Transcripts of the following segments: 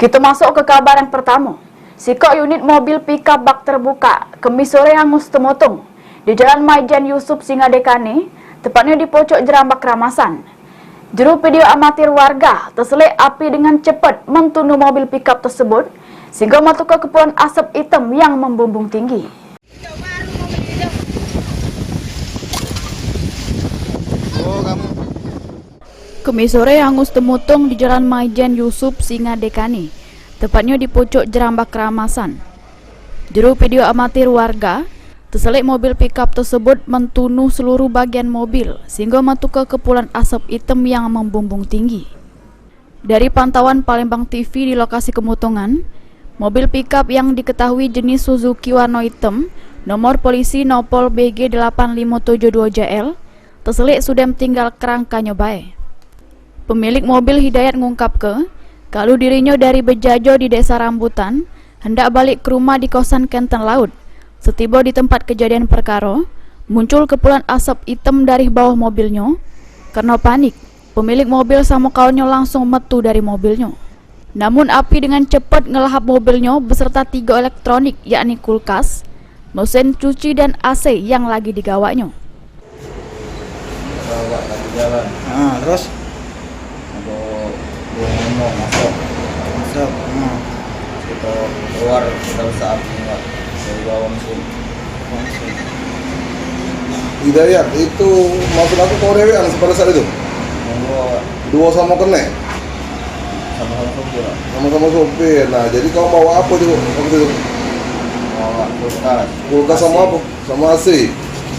Kita masuk ke kabar yang pertama. Sikok unit mobil pickup bak terbuka Kemis sore hangus temotong di Jalan Maijen Yusuf Singadekani, tepatnya di pojok Jerambak Ramasan. Juru video amatir warga terselit api dengan cepat mentunuh mobil pickup tersebut sehingga masuk ke kepulan asap hitam yang membumbung tinggi. Kemis sore hangus temotong di Jalan Maijen Yusuf Singadekani, tepatnya di pojok Jerambak Ramasan. Juru video amatir warga terselit mobil pickup tersebut mentunuh seluruh bagian mobil sehingga masuk ke kepulan asap hitam yang membumbung tinggi. Dari pantauan Palembang TV di lokasi kemotongan, mobil pickup yang diketahui jenis Suzuki warna hitam nomor polisi Nopol BG 8572JL terselit sudah tinggal kerangkanya bae. Pemilik mobil Hidayat ngungkap kalau dirinya dari Bejajo di Desa Rambutan hendak balik ke rumah di kosan Kenten Laut. Setiba di tempat kejadian perkara, muncul kepulan asap hitam dari bawah mobilnya. Karena panik, pemilik mobil sama kawannya langsung metu dari mobilnya. Namun api dengan cepat ngelahap mobilnya beserta 3 elektronik, yakni kulkas, mesin cuci dan AC yang lagi digawanya. Terus masuk kita keluar, kita bisa api dari bawah mesin. Hidayat itu maksud aku kau rewean pada saat itu? Dua sama kene? Sama-sama sopir. Sama-sama sopir. Nah jadi kau bawa apa juga waktu itu? Bawa kulkas. Kulkas sama apa? Sama AC?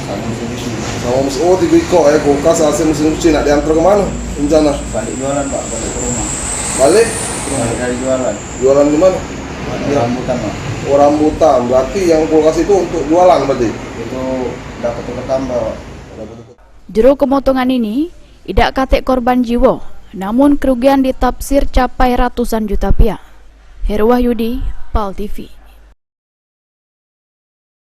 Sama mesin cuci. Sama mesin, oh 3 ikut kulkas, AC, mesin cuci. Nak diantar kemana rencana? Balik jualan Pak, balik ke rumah. Balik Dari jualan. Jualan di mana? Di Rambutan Pak. Oh Rambutan, berarti yang kulkas itu untuk jualan berarti? Itu dapat tambah. Juru kemotongan ini tidak katek korban jiwa, namun kerugian ditafsir capai ratusan juta rupiah. Heru Wahyudi, PAL TV.